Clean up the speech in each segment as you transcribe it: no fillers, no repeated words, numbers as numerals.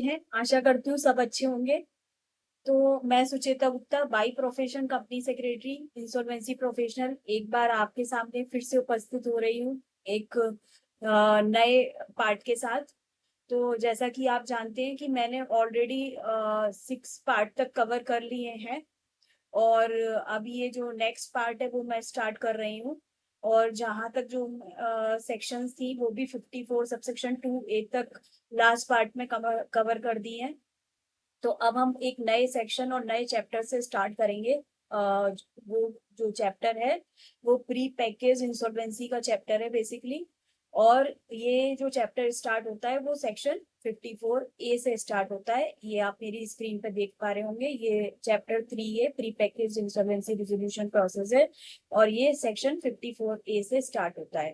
हैं? आशा करती हूँ सब अच्छे होंगे। तो मैं Sucheta Gupta by profession company secretary, insolvency professional एक बार आपके सामने फिर से उपस्थित हो रही हूँ एक नए पार्ट के साथ। तो जैसा कि आप जानते हैं कि मैंने ऑलरेडी 6 पार्ट तक कवर कर लिए हैं और अभी ये जो नेक्स्ट पार्ट है वो मैं स्टार्ट कर रही हूँ। और जहाँ तक जो सेक्शंस थी वो भी 54 सबसेक्शन 2A तक लास्ट पार्ट में कवर कवर कर दी है। तो अब हम एक नए सेक्शन और नए चैप्टर से स्टार्ट करेंगे। वो जो चैप्टर है वो प्री पैकेज इंसॉल्वेंसी का चैप्टर है बेसिकली। और ये जो चैप्टर स्टार्ट होता है वो सेक्शन 54A से स्टार्ट होता है। ये आप मेरी स्क्रीन पर देख पा रहे होंगे, ये chapter 3A pre package insolvency resolution process है और ये सेक्शन 54A से स्टार्ट होता है।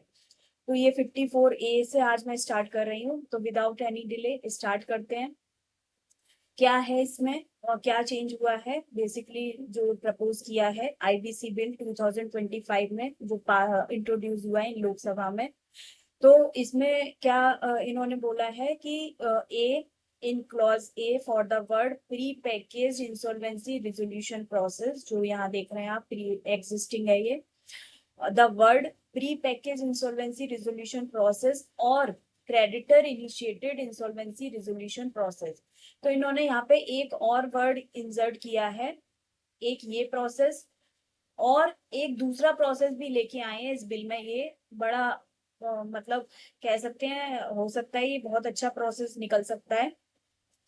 तो ये 54A से आज मैं स्टार्ट कर रही हूँ, तो विदाउट एनी डिले स्टार्ट करते हैं। क्या है इसमें और क्या चेंज हुआ है बेसिकली जो प्रपोज किया है आईबीसी बिल 2025 में जो इंट्रोड्यूस हुआ है इन लोकसभा में। तो इसमें क्या इन्होंने बोला है कि A in clause A for the word pre package insolvency resolution process, जो यहाँ देख रहे हैं आप प्री एग्जिस्टिंग है ये, the word pre package insolvency resolution process और creditor initiated insolvency resolution process. तो इन्होंने यहाँ पे एक और वर्ड इंसर्ट किया है, एक ये प्रोसेस और एक दूसरा प्रोसेस भी लेके आए हैं इस बिल में। ये बड़ा मतलब कह सकते हैं, हो सकता है ये बहुत अच्छा प्रोसेस निकल सकता है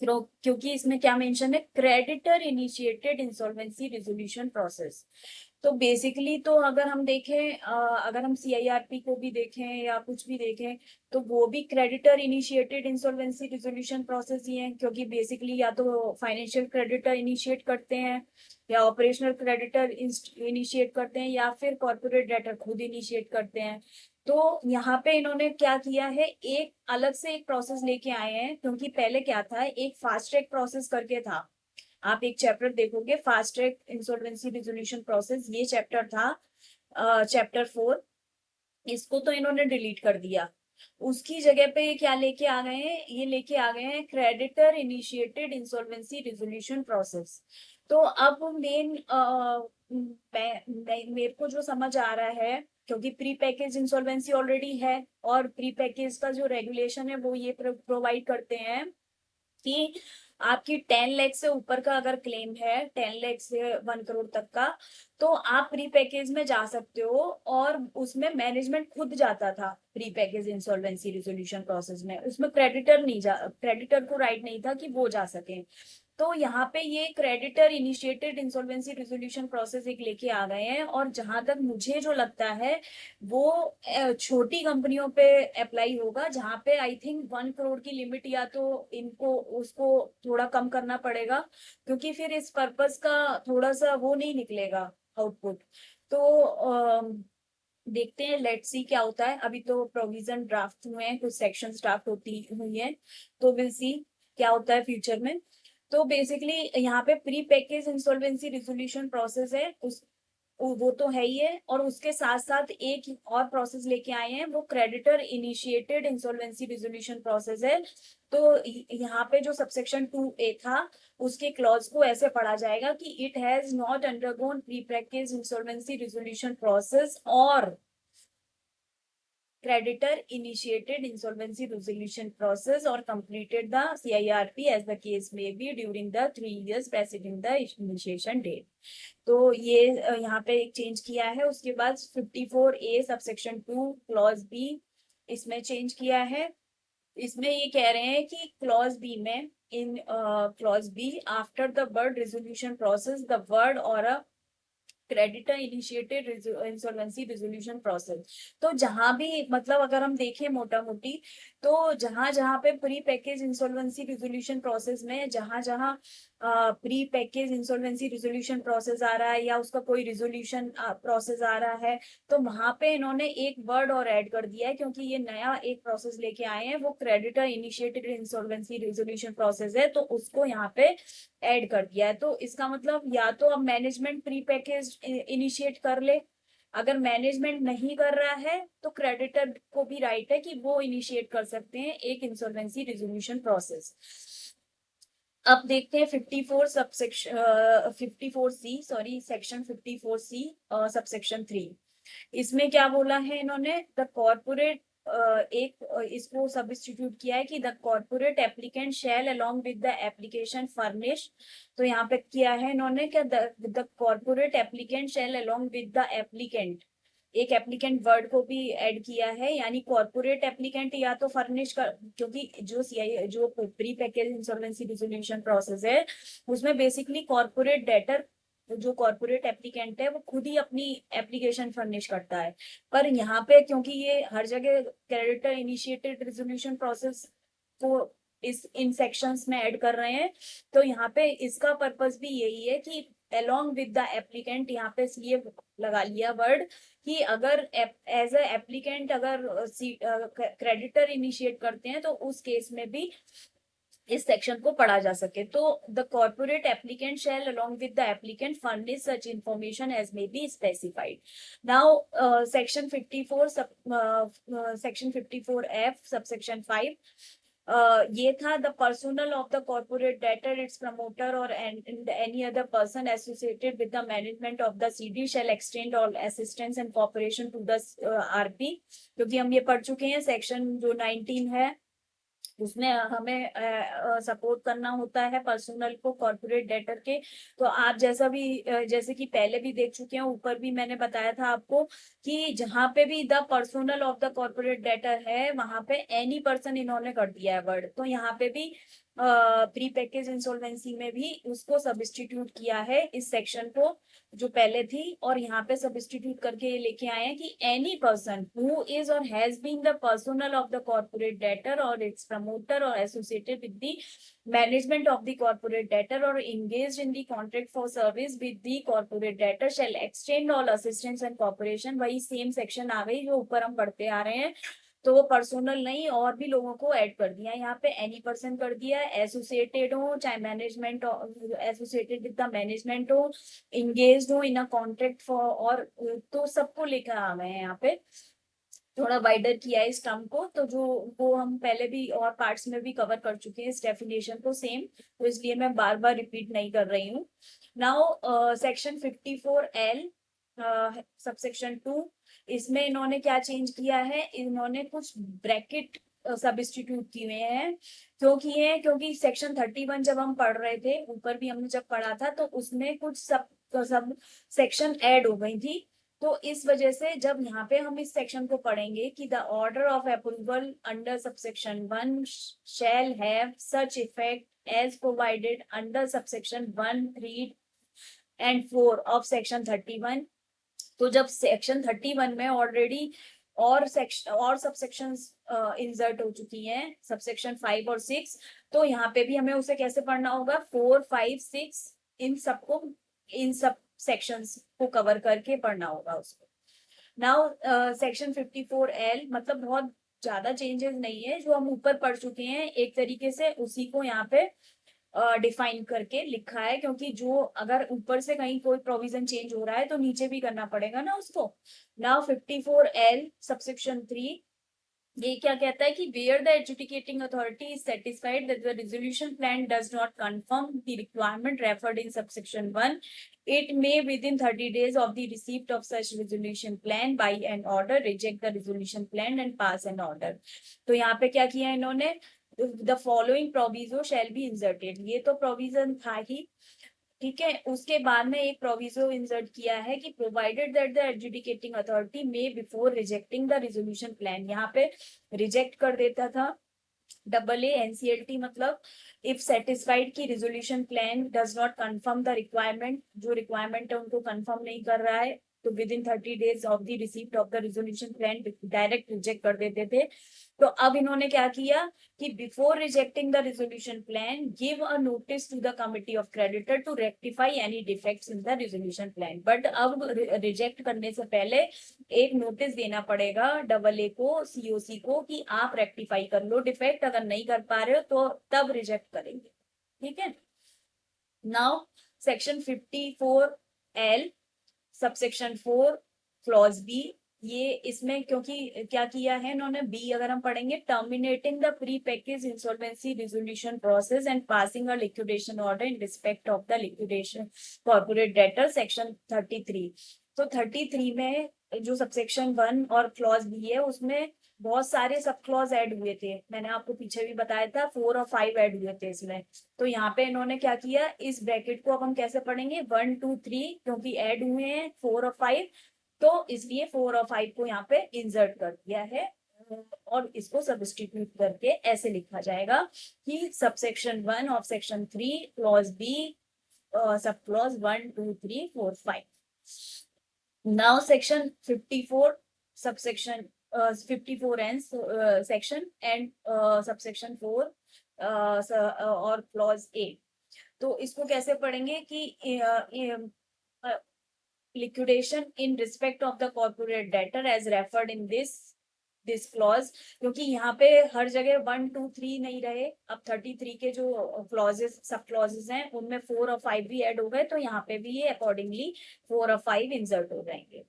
क्योंकि इसमें क्या मेंशन है, creditor initiated insolvency resolution process. तो बेसिकली तो अगर हम देखें अगर हम सीआईआरपी को भी देखें या कुछ भी देखें तो वो भी creditor initiated insolvency resolution process ही है, क्योंकि बेसिकली या तो फाइनेंशियल क्रेडिटर इनिशिएट करते हैं या ऑपरेशनल क्रेडिटर इनिशिएट करते हैं या फिर कॉर्पोरेट डेटर खुद इनिशिएट करते हैं। तो यहाँ पे इन्होंने क्या किया है, एक अलग से एक प्रोसेस लेके आए हैं, क्योंकि पहले क्या था, एक फास्ट ट्रैक प्रोसेस करके था। आप एक चैप्टर देखोगे fast track insolvency resolution process, ये चैप्टर था चैप्टर 4। इसको तो इन्होंने डिलीट कर दिया। उसकी जगह पे ये क्या लेके आ गए हैं, ये लेके आ गए हैं creditor initiated insolvency resolution process. तो अब मेन मेरे को जो समझ आ रहा है, क्योंकि प्री पैकेज इंसॉल्वेंसी ऑलरेडी है और प्री पैकेज का जो रेगुलेशन है वो ये प्रोवाइड करते हैं कि आपकी 10 लाख से ऊपर का अगर क्लेम है, 10 लाख से 1 करोड़ तक का, तो आप प्री पैकेज में जा सकते हो। और उसमें मैनेजमेंट खुद जाता था pre package insolvency resolution process में, उसमें क्रेडिटर नहीं जा, क्रेडिटर को राइट नहीं था कि वो जा सके। तो यहाँ पे ये creditor initiated insolvency resolution process एक लेके आ गए हैं। और जहां तक मुझे जो लगता है वो छोटी कंपनियों पे अप्लाई होगा, जहां पे आई थिंक 1 करोड़ की लिमिट या तो इनको उसको थोड़ा कम करना पड़ेगा, क्योंकि फिर इस पर्पस का थोड़ा सा वो नहीं निकलेगा आउटपुट। तो देखते हैं, लेट्स सी क्या होता है। अभी तो प्रोविजन ड्राफ्ट हुए हैं, कुछ सेक्शन ड्राफ्ट होती हुई है, तो विल सी क्या होता है फ्यूचर में। तो बेसिकली यहाँ पे pre package insolvency resolution process है, उस वो तो है ही है, और उसके साथ साथ एक और प्रोसेस लेके आए हैं, वो creditor initiated insolvency resolution process है। तो यहाँ पे जो सबसेक्शन 2A था उसके क्लॉज को ऐसे पढ़ा जाएगा कि it has not undergone pre package insolvency resolution process और creditor initiated insolvency resolution process or completed the CIRP as the case may be during the 3 years preceding the initiation date। तो ये यहाँ पे एक चेंज किया है। उसके बाद 54A सबसेक्शन 2 क्लॉज बी इसमें चेंज किया है। इसमें ये कह रहे हैं कि क्लॉज बी में, in clause B after the word resolution process the word or a creditor initiated insolvency resolution process. तो जहां भी मतलब अगर हम देखें मोटा मोटी, तो जहां जहां पे pre package insolvency resolution process में जहां जहां pre package insolvency resolution process आ रहा है या उसका कोई रिजोल्यूशन प्रोसेस आ रहा है, तो वहां पे इन्होंने एक वर्ड और ऐड कर दिया है, क्योंकि ये नया एक प्रोसेस लेके आए हैं, वो creditor initiated insolvency resolution process है, तो उसको यहाँ पे ऐड कर दिया है। तो इसका मतलब या तो अब मैनेजमेंट प्री पैकेज इनिशिएट कर ले, अगर मैनेजमेंट नहीं कर रहा है तो क्रेडिटर को भी राइट है कि वो इनिशिएट कर सकते हैं एक इंसॉल्वेंसी रिजोल्यूशन प्रोसेस। अब देखते हैं 54 subsection 54C, sorry section 54C subsection 3। इसमें क्या बोला है इन्होंने, द कॉर्पोरेट इसको सब्स्टिट्यूट किया है कि the corporate applicant shall along with the application furnish. तो यहाँ पे किया है इन्होंने क्या, the corporate applicant shall along with the applicant, एक एप्लीकेंट वर्ड को भी ऐड किया है, यानी कॉर्पोरेट एप्लीकेंट या तो फर्निश कर, क्योंकि जो सीआई जो pre package insolvency resolution process है उसमें बेसिकली कॉर्पोरेट डेटर, जो कॉर्पोरेट एप्लीकेंट है वो खुद ही अपनी एप्लीकेशन फर्निश करता है। पर यहाँ पे क्योंकि ये हर जगह क्रेडिटर इनिशिएटेड रिजोल्यूशन प्रोसेस को इस इन सेक्शंस में ऐड कर रहे हैं, तो यहाँ पे इसका पर्पस भी यही है कि अलोंग विद द एप्लीकेंट, यहाँ पे इसलिए लगा लिया वर्ड कि अगर एज अ एप्लीकेंट अगर क्रेडिटर इनिशिएट करते हैं तो उस केस में भी इस सेक्शन को पढ़ा जा सके। तो the corporate applicant shall along with the applicant furnish such information as may be specified. Now section 54 section 54F subsection 5, ये था the personnel of the corporate debtor, its promoter or any other person associated with the management of the CD shall extend all assistance and cooperation to the RP. क्योंकि हम ये पढ़ चुके हैं section जो 19 है उसमें हमें सपोर्ट करना होता है पर्सनल को कॉर्पोरेट डेटर के। तो आप जैसा भी जैसे कि पहले भी देख चुके हैं, ऊपर भी मैंने बताया था आपको कि जहां पे भी the personnel of the corporate debtor है वहां पे एनी पर्सन इन्होंने कर दिया है वर्ड, तो यहाँ पे भी प्री पैकेज इंसॉल्वेंसी में भी उसको सब्स्टिट्यूट किया है इस सेक्शन को जो पहले थी, और यहाँ पे सब्स्टिट्यूट करके ये लेके आए हैं कि any person who is or has been the personnel of the corporate debtor or its promoter or associated with the management of the corporate debtor or engaged in the contract for service with the corporate debtor shall extend all assistance and cooperation। वही same section आ गई जो ऊपर हम पढ़ते आ रहे हैं, तो वो पर्सनल नहीं और भी लोगों को ऐड कर दिया, यहाँ पे एनी पर्सन कर दिया, एसोसिएटेड हो चाहे management associated with the management हो, इंगेज हो इन अ कॉन्ट्रैक्ट फॉर, और तो सबको लेकर आ गए हैं यहाँ पे, थोड़ा वाइडर किया है इस टर्म को। तो जो वो हम पहले भी और पार्ट्स में भी कवर कर चुके हैं इस डेफिनेशन को सेम, तो इसलिए मैं बार बार रिपीट नहीं कर रही हूँ। नाउ सेक्शन 54L सबसेक्शन 2, इसमें इन्होंने क्या चेंज किया है, इन्होंने कुछ ब्रैकेट सब्स्टिट्यूट किए हैं। क्यों किए हैं, क्योंकि सेक्शन 31 जब हम पढ़ रहे थे ऊपर भी हमने जब पढ़ा था तो उसमें कुछ सब सेक्शन ऐड हो गई थी। तो इस वजह से जब यहाँ पे हम इस सेक्शन को पढ़ेंगे कि the order of approval under subsection 1 shall have such effect as provided under subsection 1, 3 and 4 of section 31। तो जब सेक्शन 31 में ऑलरेडी और सेक्शन और सबसेक्शंस इंसर्ट हो चुकी हैं, सबसेक्शन 5 और 6, तो यहाँ पे भी हमें उसे कैसे पढ़ना होगा, 4, 5, 6 इन सब सेक्शंस को कवर करके पढ़ना होगा उसको। नाउ सेक्शन 54L, मतलब बहुत ज्यादा चेंजेस नहीं है, जो हम ऊपर पढ़ चुके हैं एक तरीके से उसी को यहाँ पे डिफाइन करके लिखा है, क्योंकि जो अगर ऊपर से कहीं कोई प्रोविजन चेंज हो रहा है तो नीचे भी करना पड़ेगा ना उसको। नाउ 54L सबसेक्शन 3, ये क्या कहता है कि where the adjudicating authority is satisfied that the resolution plan does not confirm the requirement referred in subsection 1, it may within 30 days of the receipt of such resolution plan by an order reject the resolution plan and pass an order। तो यहाँ पे क्या किया इन्होंने, the following proviso shall be inserted, ये तो provision था ही, ठीक है, उसके बाद में एक प्रोविजो इंसर्ट किया है कि provided that the adjudicating authority may before rejecting the resolution plan, यहाँ पे रिजेक्ट कर देता था AA NCLT, मतलब इफ सेटिस्फाइड की resolution plan does not confirm the requirement, जो रिक्वायरमेंट है उनको कंफर्म नहीं कर रहा है तो with in 30 days of the receipt of the resolution plan direct reject कर देते थे। तो अब इन्होंने क्या किया कि before rejecting the resolution plan give a notice to the committee of creditor to rectify any defects in the resolution plan. But अब रिजेक्ट करने से पहले एक नोटिस देना पड़ेगा AA को, COC को, कि आप रेक्टिफाई कर लो डिफेक्ट, अगर नहीं कर पा रहे हो तो तब रिजेक्ट करेंगे, ठीक है। Now section 54L subsection 4 clause B, ये इसमें क्योंकि क्या किया है इन्होंने, बी अगर हम पढ़ेंगे, terminating the pre package insolvency resolution process and passing a liquidation order in respect of the liquidation corporate debtor, section 33। तो 33 में जो सबसेक्शन 1 और क्लॉज बी है उसमें बहुत सारे सब क्लॉज ऐड हुए थे, मैंने आपको पीछे भी बताया था 4 और 5 ऐड हुए थे इसमें। तो यहाँ पे इन्होंने क्या किया, इस ब्रैकेट को अब हम कैसे पढ़ेंगे, 1 2 3 क्योंकि ऐड हुए हैं 4 और 5, तो इसलिए 4 और 5 को यहाँ पे इंसर्ट कर दिया है और इसको सब्स्टिट्यूट करके ऐसे लिखा जाएगा कि subsection 1 of section 3 clause B sub clause 1 2 3 4 5। Now section 54 subsection 54 and section and subsection 4 और क्लॉज ए। तो इसको कैसे पढ़ेंगे कि liquidation in respect of the corporate debtor as referred in this clause, क्योंकि यहाँ पे हर जगह 1 2 3 नहीं रहे, अब 33 के जो क्लॉजेस सब क्लॉजेस हैं उनमें 4 और 5 भी ऐड हो गए, तो यहाँ पे भी ये अकॉर्डिंगली 4 और 5 इंसर्ट हो जाएंगे।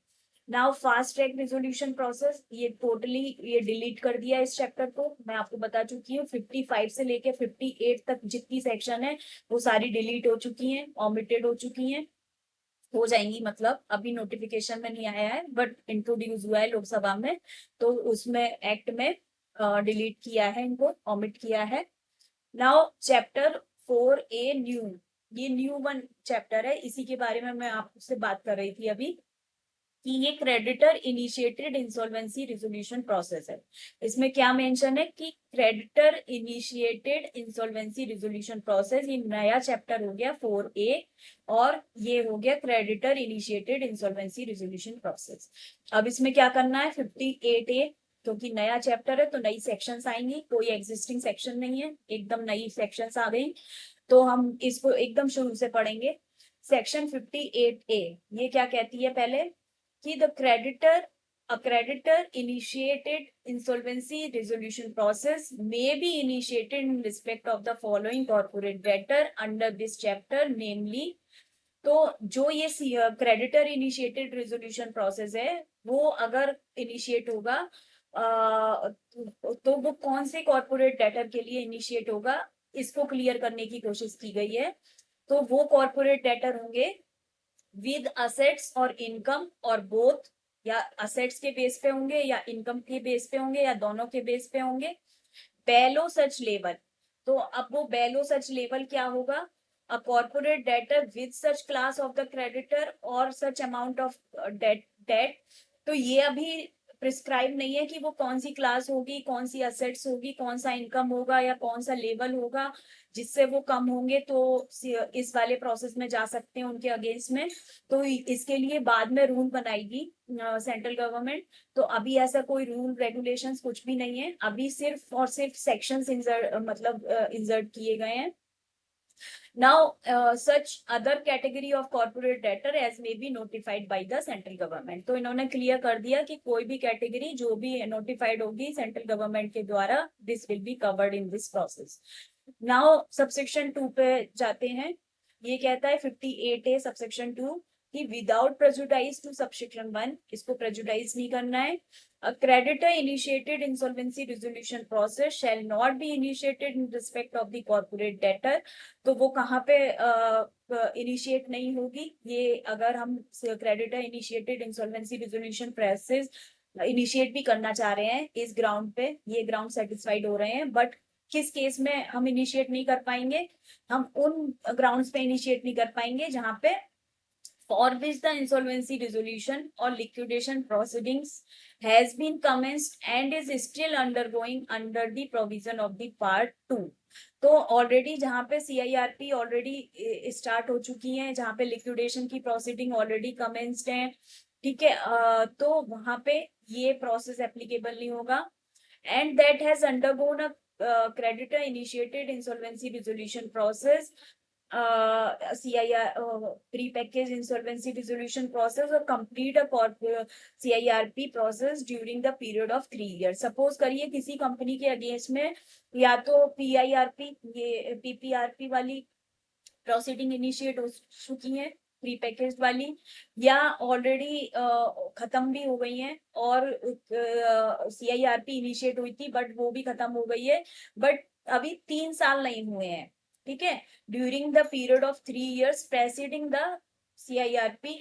Now fast track resolution process, ये टोटली ये डिलीट कर दिया इस चैप्टर को, मैं आपको बता चुकी हूँ 55 से लेके 58 तक जितनी सेक्शन है वो सारी डिलीट हो चुकी हैं, ऑमिटेड हो चुकी हैं, हो जाएंगी, मतलब अभी नोटिफिकेशन में नहीं आया है बट इंट्रोड्यूस हुआ है लोकसभा में, तो उसमें एक्ट में डिलीट किया है, इनको ऑमिट किया है। नाउ चैप्टर 4A न्यू, ये न्यू वन चैप्टर है, इसी के बारे में मैं आपसे बात कर रही थी अभी कि ये creditor initiated insolvency resolution process है। इसमें क्या मेंशन है कि creditor initiated insolvency resolution process, ये नया चैप्टर हो गया 4A और ये हो गया creditor initiated insolvency resolution process. अब इसमें क्या करना है, 58A, क्योंकि नया चैप्टर है तो नई सेक्शंस आएंगी, कोई एग्जिस्टिंग सेक्शन नहीं है, एकदम नई सेक्शंस आ गई, तो हम इसको एकदम शुरू से पढ़ेंगे। सेक्शन 58A ये क्या कहती है, पहले कि the creditor, a creditor initiated insolvency resolution process may be initiated in respect of the following corporate debtor under this chapter, namely, तो जो ये क्रेडिटर इनिशिएटेड रेजोल्यूशन प्रोसेस है वो अगर इनिशिएट होगा तो वो कौन से कॉर्पोरेट डेटर के लिए इनिशिएट होगा, इसको क्लियर करने की कोशिश की गई है। तो वो कॉर्पोरेट डेटर होंगे विद असेट्स और इनकम और बोथ, या असेट्स के बेस पे होंगे या इनकम के बेस पे होंगे या दोनों के बेस पे होंगे, बेलो सच लेवल। तो अब वो बेलो सच लेवल क्या होगा, a corporate debtor with such class of the creditor और सच अमाउंट ऑफ डेट। तो ये अभी प्रिस्क्राइब नहीं है कि वो कौन सी क्लास होगी, कौन सी असेट्स होगी, कौन सा इनकम होगा या कौन सा लेवल होगा, जिससे वो कम होंगे तो इस वाले प्रोसेस में जा सकते हैं उनके अगेंस्ट में। तो इसके लिए बाद में रूल बनाएगी सेंट्रल गवर्नमेंट। तो अभी ऐसा कोई रूल रेगुलेशंस कुछ भी नहीं है, अभी सिर्फ और सिर्फ सेक्शंस इंसर्ट मतलब इंसर्ट किए गए हैं। Now such other category of corporate debtor as may be notified by the central government, तो इन्होंने क्लियर कर दिया कि कोई भी कैटेगरी जो भी नोटिफाइड होगी सेंट्रल गवर्नमेंट के द्वारा, this will be covered in this process. Now subsection 2 पे जाते हैं, ये कहता है 58A सबसेक्शन 2 कि विदाउट प्रेजुडाइज टू सबसेक्शन 1, इसको प्रेजुडाइज नहीं करना है। A creditor initiated insolvency resolution process shall not be initiated in respect of the corporate debtor, तो वो कहाँ पे इनिशिएट नहीं होगी, ये अगर हम creditor initiated insolvency resolution process initiate भी करना चाह रहे हैं इस ग्राउंड पे, ये ग्राउंड सेटिस्फाइड हो रहे हैं, बट किस केस में हम इनिशिएट नहीं कर पाएंगे, हम उन ग्राउंड्स पे इनिशिएट नहीं कर पाएंगे जहां पे for which the insolvency resolution or liquidation proceedings has been commenced and is still undergoing under the provision of the part 2। तो ऑलरेडी जहां पे CIRP ऑलरेडी स्टार्ट हो चुकी है, जहां पे लिक्विडेशन की प्रोसीडिंग ऑलरेडी कमेंस्ड है, ठीक है, तो वहां पे ये प्रोसेस एप्लीकेबल नहीं होगा। And that has undergone a creditor initiated insolvency resolution process, CIR pre-package insolvency resolution process or complete a CIRP process during the period of 3 years। Suppose करिए किसी कंपनी के अगेंस्ट में या तो PIRP ये PPRP वाली प्रोसीडिंग इनिशिएट हो चुकी है, प्री पैकेज वाली, या ऑलरेडी खत्म भी हो गई हैं, और CIRP इनिशिएट हुई थी बट वो भी खत्म हो गई है, बट अभी 3 साल नहीं हुए हैं, ठीक है, during the period of 3 years presiding the CIRP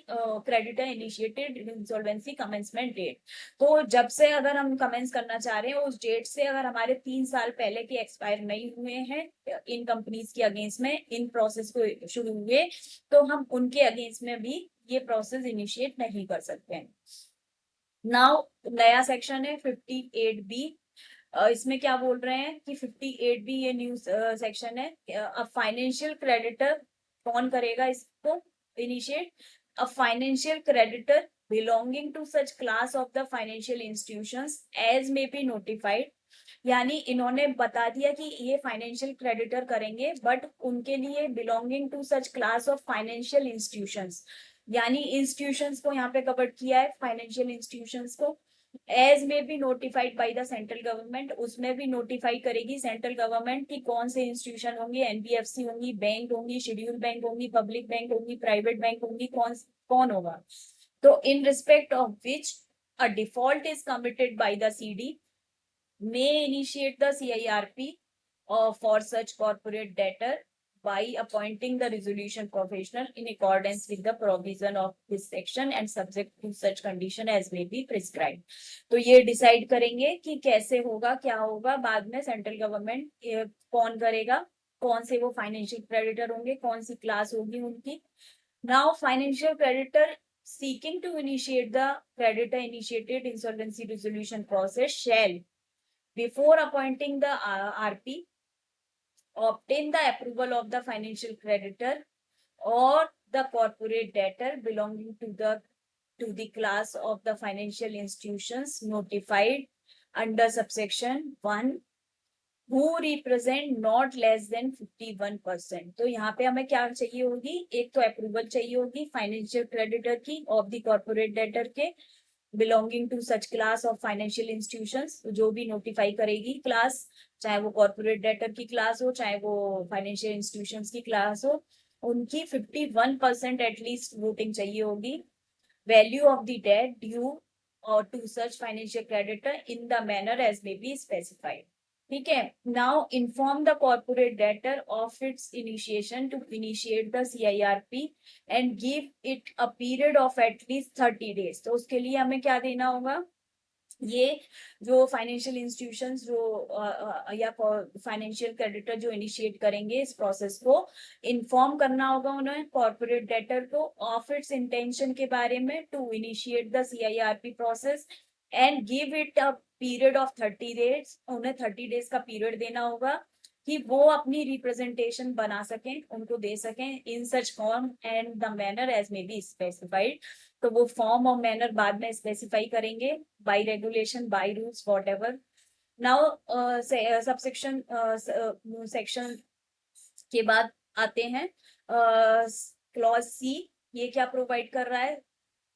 creditor initiated insolvency commencement date। तो जब से अगर हम कमेंस करना चाह रहे हैं उस डेट से अगर हमारे 3 साल पहले के एक्सपायर नहीं हुए हैं इन कंपनीज के अगेंस्ट में, इन प्रोसेस को शुरू हुए, तो हम उनके अगेंस्ट में भी ये प्रोसेस इनिशिएट नहीं कर सकते हैं। नाउ नया सेक्शन है 58B। इसमें क्या बोल रहे हैं कि 58B ये न्यू सेक्शन है। अब फाइनेंशियल क्रेडिटर कौन करेगा इसको initiate? A financial creditor belonging to such class of the financial institutions as may be notified। यानी इन्होंने बता दिया कि ये फाइनेंशियल क्रेडिटर करेंगे, बट उनके लिए belonging to such class of financial institutions, यानी इंस्टीट्यूशंस को यहाँ पे कवर किया है, फाइनेंशियल इंस्टीट्यूशंस को, as may be notified by the central government, उसमें भी नोटिफाई करेगी सेंट्रल गवर्नमेंट कि कौन से इंस्टीट्यूशन होंगे, एनबीएफसी होंगी, बैंक होंगी, शेड्यूल बैंक होंगी, पब्लिक बैंक होंगी, प्राइवेट बैंक होंगी, कौन कौन होगा। तो in respect of which a default is committed by the CD may initiate the CIRP for such corporate debtor by appointing the resolution professional in accordance with the provision of this section and subject to such condition as may be prescribed। तो ये decide करेंगे कि कैसे होगा, क्या होगा, बाद में सेंट्रल गवर्नमेंट कौन करेगा, कौन से वो फाइनेंशियल क्रेडिटर होंगे, कौन सी क्लास होगी उनकी। Now financial creditor seeking to initiate the creditor initiated insolvency resolution process shall, before appointing the RP, obtain the approval of the financial creditor or the corporate debtor belonging to the class of the financial institutions notified under subsection 1 who represent not less than 51%। तो यहाँ पे हमें क्या चाहिए होगी, एक तो approval चाहिए होगी फाइनेंशियल क्रेडिटर की ऑफ द कॉर्पोरेट डेटर के belonging to such class of financial institutions, जो भी नोटिफाई करेगी क्लास, चाहे वो कॉर्पोरेट डेटर की क्लास हो, चाहे वो फाइनेंशियल इंस्टीट्यूशंस की क्लास हो, उनकी 51% एटलीस्ट वोटिंग चाहिए होगी। Value of the debt due और to such financial creditor in the manner as may be specified. ठीक है, now inform the corporate debtor of its initiation to initiate the CIRP and give it a period of at least 30 days। तो उसके लिए हमें क्या देना होगा, ये जो फाइनेंशियल इंस्टीट्यूशंस जो या फाइनेंशियल क्रेडिटर जो इनिशिएट करेंगे इस प्रोसेस को, इन्फॉर्म करना होगा उन्हें कॉर्पोरेट डेटर को ऑफ इट्स इंटेंशन के बारे में to initiate the CIRP process and give it a period of 30 days। उन्हें 30 days का पीरियड देना होगा कि वो अपनी रिप्रेजेंटेशन बना सकें, उनको दे सकें in such form and the manner as may be specified. तो वो फॉर्म और मैनर बाद में स्पेसिफाई करेंगे by regulation, by rules, whatever. Now subsection section के बाद आते हैं क्लॉज C। ये क्या प्रोवाइड कर रहा है,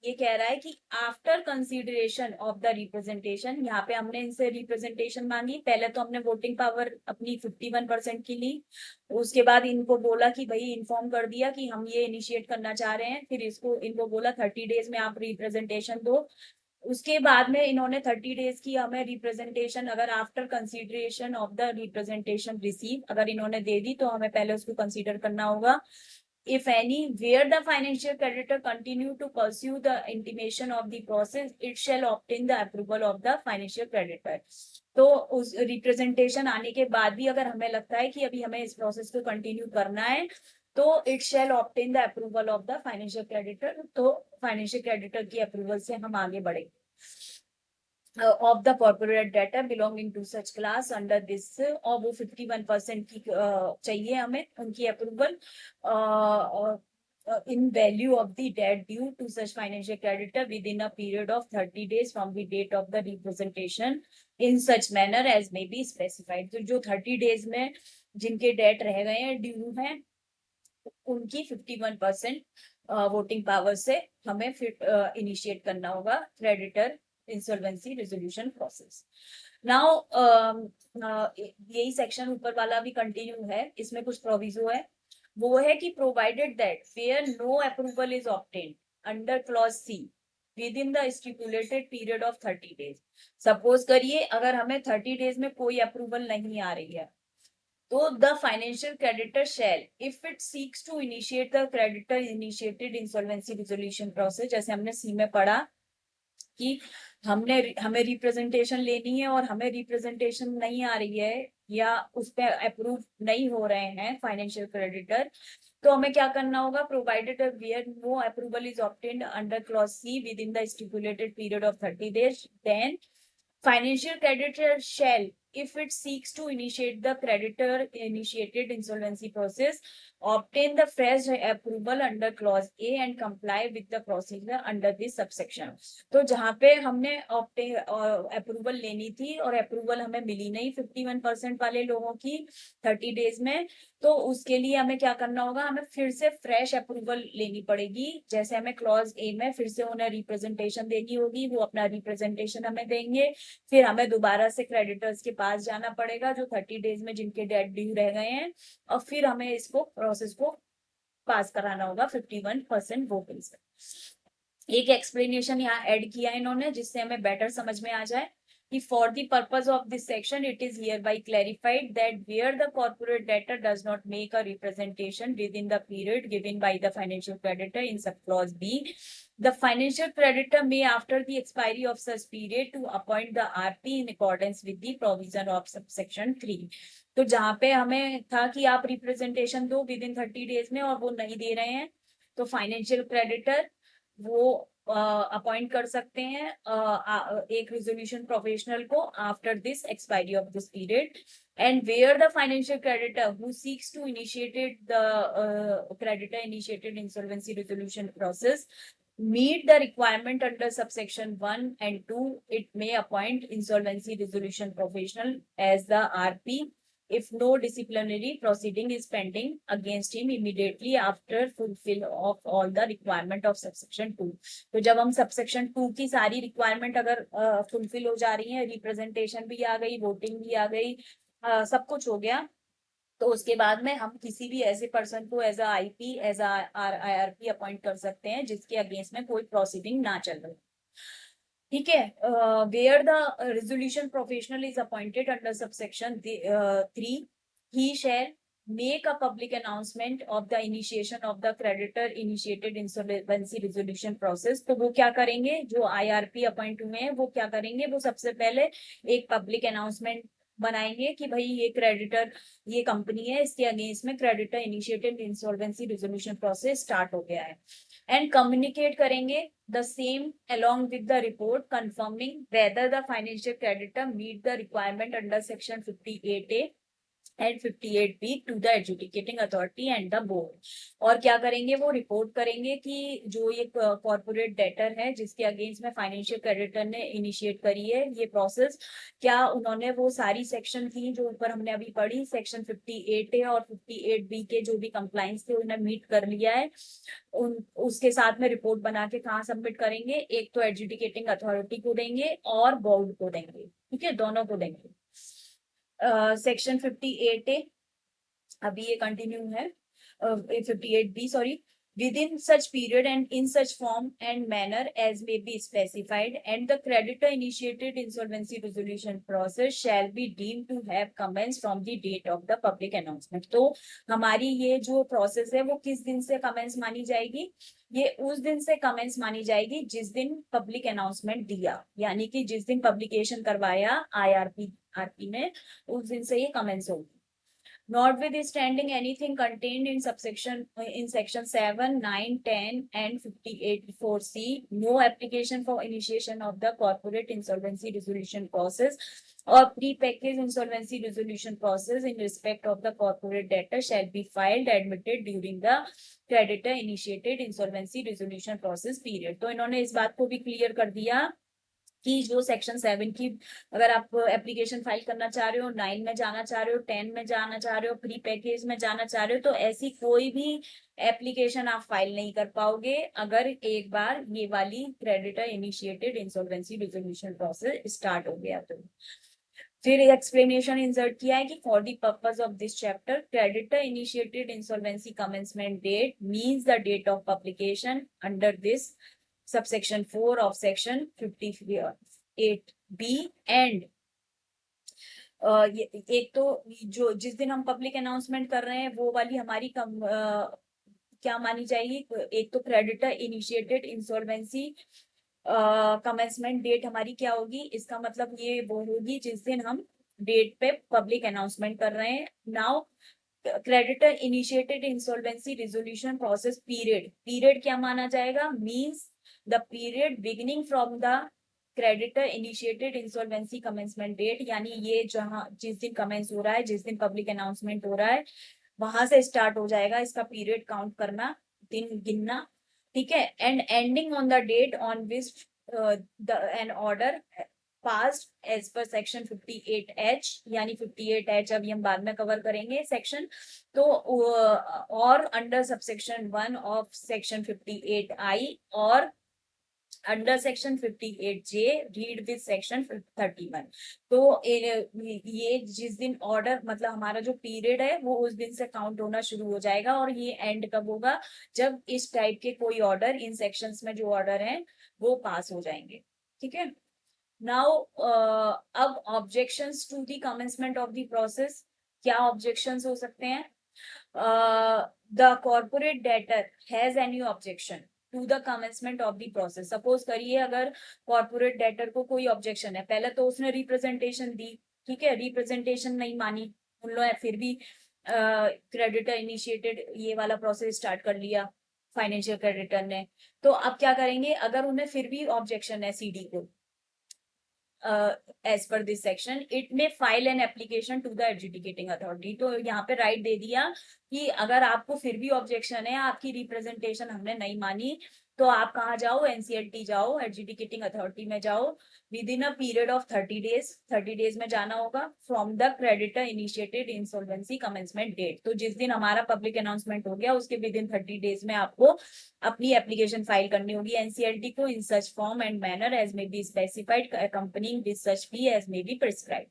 ये कह रहा है कि after consideration of the representation, यहाँ पे हमने इनसे रिप्रेजेंटेशन मांगी, पहले तो हमने वोटिंग पावर अपनी 51% की ली, उसके बाद इनको बोला कि भाई इन्फॉर्म कर दिया कि हम ये इनिशिएट करना चाह रहे हैं, फिर इनको बोला 30 days में आप रिप्रेजेंटेशन दो। उसके बाद में इन्होंने 30 days की हमें रिप्रेजेंटेशन, अगर after consideration of the representation receive अगर इन्होंने दे दी तो हमें पहले उसको कंसीडर करना होगा। If any, where the financial creditor continue to pursue the intimation of the process, it shall obtain the approval of the financial creditor। तो उस रिप्रेजेंटेशन आने के बाद भी अगर हमें लगता है कि अभी हमें इस प्रोसेस को कंटिन्यू करना है, तो it shall obtain the approval of the financial creditor. तो फाइनेंशियल क्रेडिटर की अप्रूवल से हम आगे बढ़ेंगे। Of the corporate debtor belonging to such class under this, और वो 51% की चाहिए हमें उनकी approval in value of the debt due to such financial creditor within a period of 30 days from the date of the representation in such manner as may be specified। तो जो 30 days में जिनके डेट रह गए हैं, due हैं, उनकी 51% voting power से हमें फिर इनिशिएट करना होगा creditor insolvency resolution process. Now यही सेक्शन ऊपर वाला भी कंटिन्यू है, इसमें कुछ प्रोविजो है। वो है कि provided that where no approval is obtained under clause C within the stipulated period of 30 days। Suppose करिए अगर हमें 30 days में कोई अप्रूवल नहीं आ रही है, तो the financial creditor shall if it seeks to initiate the creditor initiated insolvency resolution process, जैसे हमने सी में पढ़ा कि हमें रिप्रेजेंटेशन लेनी है और हमें रिप्रेजेंटेशन नहीं आ रही है या उस पर अप्रूव नहीं हो रहे हैं फाइनेंशियल क्रेडिटर, तो हमें क्या करना होगा, provided where no approval is obtained under clause C within the stipulated period of 30 days, then financial creditor shall, if it seeks to initiate the creditor initiated insolvency process, obtain the fresh approval under clause A and comply with the procedure under this subsection। तो जहाँ पे हमने approval लेनी थी और approval हमें मिली नहीं 51% वाले लोगों की 30 days में, तो उसके लिए हमें क्या करना होगा, हमें फिर से फ्रेश अप्रूवल लेनी पड़ेगी। जैसे हमें क्लॉज ए में फिर से उन्हें रिप्रेजेंटेशन देनी होगी, वो अपना रिप्रेजेंटेशन हमें देंगे, फिर हमें दोबारा से क्रेडिटर्स के पास जाना पड़ेगा जो 30 days में जिनके डेट ड्यू रह गए हैं, और फिर हमें इसको प्रोसेस को पास कराना होगा 51% वोटिंग से। एक एक्सप्लेनेशन यहाँ ऐड किया इन्होंने जिससे हमें बेटर समझ में आ जाए कि for the purpose of this section it is hereby clarified that where the corporate debtor does not make a representation within the period given by the financial creditor in subclause B, the financial creditor may after the expiry of such period to appoint the RP in accordance with the provision of subsection 3। तो जहाँ पे हमें था कि आप representation दो with in 30 days में और वो नहीं दे रहे हैं, तो फाइनेंशियल क्रेडिटर वो अपॉइंट कर सकते हैं एक रिजोल्यूशन प्रोफेशनल को after this expiry of this period, and where the financial creditor who seeks to initiated the creditor initiated insolvency resolution process meet the requirement under subsection 1 and 2, it may appoint insolvency resolution professional as the RP if no disciplinary proceeding is pending against him immediately after fulfill of all the requirement of subsection 2। तो जब हम subsection 2 की सारी requirement अगर fulfill हो जा रही है, representation भी आ गई, voting भी आ गई, सब कुछ हो गया, तो उसके बाद में हम किसी भी ऐसे पर्सन को as IP as IRP appoint कर सकते हैं जिसके अगेंस्ट में कोई प्रोसीडिंग ना चल रही। ठीक है, where the resolution professional is appointed under subsection 3, he shall make a public announcement of the initiation of the creditor initiated insolvency resolution process। तो वो क्या करेंगे, जो IRP अपॉइंट हुए हैं वो क्या करेंगे, वो सबसे पहले एक पब्लिक अनाउंसमेंट बनाएंगे कि भाई ये क्रेडिटर, ये कंपनी है, इसके अगेंस्ट में creditor initiated insolvency resolution process start हो गया है, एंड कम्युनिकेट करेंगे the same along with the report confirming whether the financial creditor meet the requirement under section 58A and 58B to the adjudicating authority and the board। और क्या करेंगे, वो report करेंगे कि जो ये कॉर्पोरेट डेटर है जिसके अगेंस्ट में फाइनेंशियल क्रेडिटर ने इनिशिएट करी है ये प्रोसेस, क्या उन्होंने वो सारी सेक्शन थी जो ऊपर हमने अभी पढ़ी सेक्शन 58A और 58B के जो भी कंप्लाइंस थे उन्हें मीट कर लिया है। उसके साथ में रिपोर्ट बना के कहाँ सबमिट करेंगे, एक तो एडजुडिकेटिंग अथॉरिटी को देंगे और बोर्ड को देंगे, ठीक है, दोनों को देंगे। सेक्शन 58A अभी ये कंटिन्यू है, 58B sorry, within such period and in such form and manner as may be specified and the creditor initiated insolvency resolution process shall be deemed to have commenced from the date of the public announcement। तो हमारी ये जो process है वो किस दिन से commence मानी जाएगी, ये उस दिन से कमेंस मानी जाएगी जिस दिन पब्लिक अनाउंसमेंट दिया, यानी कि जिस दिन पब्लिकेशन करवाया आरपी ने उस दिन से ये कमेंस होगी। Notwithstanding anything contained in subsection in section 7, 9, 10 and 58(4)(c), no application for initiation of the corporate insolvency resolution process or pre-packaged insolvency resolution process in respect of the corporate debtor shall be filed admitted during the creditor initiated insolvency resolution process period। तो इन्होंने इस बात को भी clear कर दिया कि जो सेक्शन 7 की अगर आप एप्लीकेशन फाइल करना चाह रहे हो, 9 में जाना चाह रहे हो, 10 में जाना चाह रहे हो, प्री पैकेज में जाना चाह रहे हो, तो ऐसी कोई भी एप्लीकेशन आप फाइल नहीं कर पाओगे अगर एक बार ये वाली creditor initiated insolvency resolution process start हो गया। तो फिर एक्सप्लेनेशन इंसर्ट किया है कि for the purpose of this chapter creditor initiated insolvency commencement date means the date of publication under this subsection 4 of section 58B and एक तो जो जिस दिन हम पब्लिक अनाउंसमेंट कर रहे हैं वो वाली हमारी क्या मानी जाएगी, एक तो creditor initiated insolvency commencement date हमारी क्या होगी, इसका मतलब ये वो होगी जिस दिन हम डेट पे पब्लिक अनाउंसमेंट कर रहे हैं। Now creditor initiated insolvency resolution process period, period क्या माना जाएगा, means the period beginning from the creditor initiated insolvency commencement date, यानी ये जहां जिस दिन कमेंस हो रहा है, जिस दिन पब्लिक अनाउंसमेंट हो रहा है वहां से स्टार्ट हो जाएगा इसका पीरियड काउंट करना, दिन गिनना, ठीक है। And ending on the date on which an order passed as per section 58H, यानी 58H अभी हम बाद में कवर करेंगे सेक्शन, तो और under subsection 1 of section 58I और under section 58J read with section 31। तो ये जिस दिन ऑर्डर मतलब हमारा जो पीरियड है वो उस दिन से काउंट होना शुरू हो जाएगा, और ये एंड कब होगा, जब इस टाइप के कोई ऑर्डर इन सेक्शंस में जो ऑर्डर हैं वो पास हो जाएंगे, ठीक है। नाउ अब objections to the commencement of the process, क्या ऑब्जेक्शंस हो सकते हैं, the corporate debtor has any objection to the commencement of the process. Suppose करिए अगर कॉर्पोरेट डेटर को कोई ऑब्जेक्शन है, पहले तो उसने रिप्रेजेंटेशन दी, ठीक है, रिप्रेजेंटेशन नहीं मानी उन लोगों ने, फिर भी क्रेडिटर इनिशिएटेड ये वाला प्रोसेस स्टार्ट कर लिया फाइनेंशियल क्रेडिटर ने, तो अब क्या करेंगे, अगर उन्हें फिर भी ऑब्जेक्शन है सीडी को, as per this section it में file an application to the adjudicating authority. तो यहाँ पे राइट दे दिया कि अगर आपको फिर भी ऑब्जेक्शन है, आपकी रिप्रेजेंटेशन हमने नहीं मानी, तो आप कहाँ जाओ, एनसीएलटी जाओ, एडजुडिकेटिंग अथॉरिटी में जाओ, within a period of 30 days, 30 days में जाना होगा from the creditor initiated insolvency commencement date. तो जिस दिन हमारा पब्लिक अनाउंसमेंट हो गया उसके विद इन 30 डेज में आपको अपनी एप्लीकेशन फाइल करनी होगी एनसीएलटी को, in such form and manner as may be specified accompanying with such fee as may be prescribed.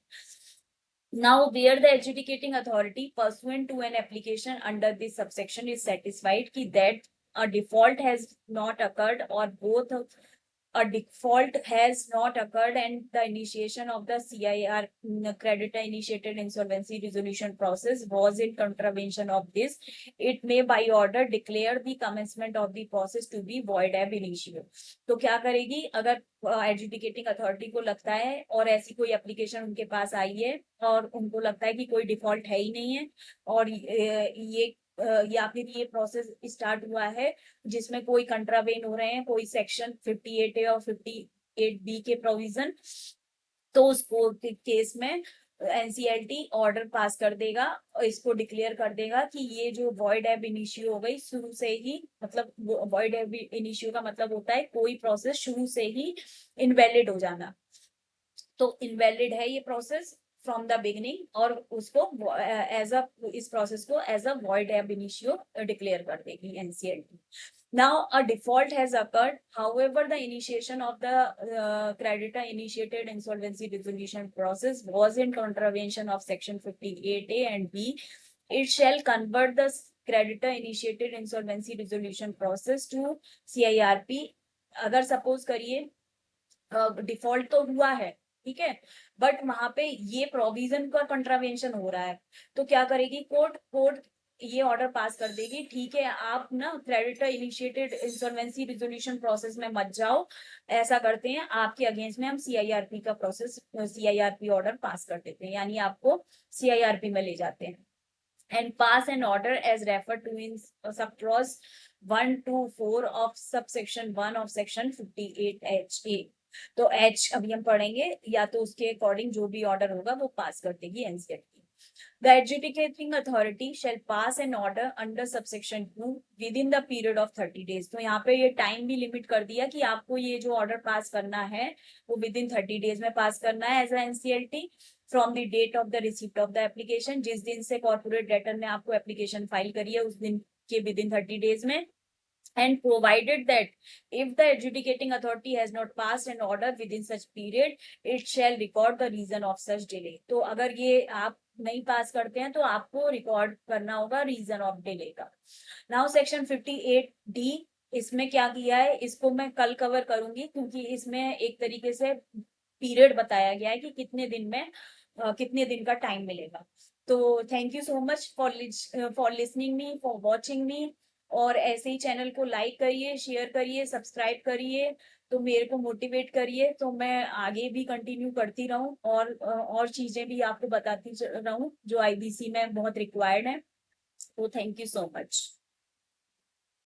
Now where the adjudicating authority pursuant to an application under this subsection is satisfied that a default has not occurred or both a default has not occurred and the initiation of the CIR creditor initiated insolvency resolution process was in contravention of this, it may by order declare the commencement of the process to be void ab initio। तो क्या करेगी, अगर adjudicating authority को लगता है और ऐसी कोई एप्लीकेशन उनके पास आई है और उनको लगता है कि कोई डिफॉल्ट है ही नहीं है, और ये या फिर ये प्रोसेस स्टार्ट हुआ है जिसमें कोई कंट्रावेन हो रहे हैं कोई सेक्शन 58A और 58B के प्रोविजन, तो उस केस में एनसीएलटी ऑर्डर पास कर देगा और इसको डिक्लेयर कर देगा कि ये जो वॉइड एब इनिशियो हो गई शुरू से ही, मतलब वॉइड एब इनिशियो का मतलब होता है कोई प्रोसेस शुरू से ही इनवैलिड हो जाना, तो इनवैलिड है ये प्रोसेस फ्रॉम द बिगिनिंग, और उसको एज अ इस प्रोसेस को as a void ab initio declare कर देगी NCLT. Now a default has occurred. However, the initiation of the creditor initiated insolvency resolution process was in contravention of section 58A and B. It shall convert the creditor initiated insolvency resolution process to CIRP. अगर suppose करिए default तो हुआ है, ठीक है, but वहां पे ये प्रोविजन का कंट्रावेंशन हो रहा है, तो क्या करेगी कोर्ट, कोर्ट ये ऑर्डर पास कर देगी, ठीक है आप ना creditor initiated insolvency resolution process में मत जाओ, ऐसा करते हैं आपके अगेंस्ट में हम सीआईआरपी का प्रोसेस, सीआईआरपी ऑर्डर पास कर देते हैं, यानी आपको सीआईआरपी में ले जाते हैं, and pass an order as referred to in subclause 1 to 4 of subsection 1 of section 58HA। तो H अभी हम पढ़ेंगे, या तो उसके अकॉर्डिंग जो भी ऑर्डर होगा वो पास कर देगी NCLT. The adjudicating authority shall pass an order under subsection 2 within the period of 30 days। तो यहाँ पे ये टाइम भी लिमिट कर दिया कि आपको ये जो ऑर्डर पास करना है वो विद इन 30 डेज में पास करना है as NCLT from the date of the receipt of the application, जिस दिन से कॉर्पोरेट डेटर ने आपको एप्लीकेशन फाइल करी है उस दिन के विद इन 30 डेज में, and provided that if the adjudicating authority has not passed an order within such period, it shall record the reason of such delay. तो अगर ये आप नहीं पास करते हैं तो आपको रिकॉर्ड करना होगा रीजन ऑफ डिले का. नाउ सेक्शन 58D, इसमें क्या किया है इसको मैं कल कवर करूंगी, क्योंकि इसमें एक तरीके से पीरियड बताया गया है कि कितने दिन का टाइम मिलेगा. तो thank you so much for listening me, for watching मी. और ऐसे ही चैनल को लाइक करिए, शेयर करिए, सब्सक्राइब करिए, तो मेरे को मोटिवेट करिए, तो मैं आगे भी कंटिन्यू करती रहूं और चीजें भी आपको बताती रहूं जो आईबीसी में बहुत रिक्वायर्ड है. तो थैंक यू सो मच.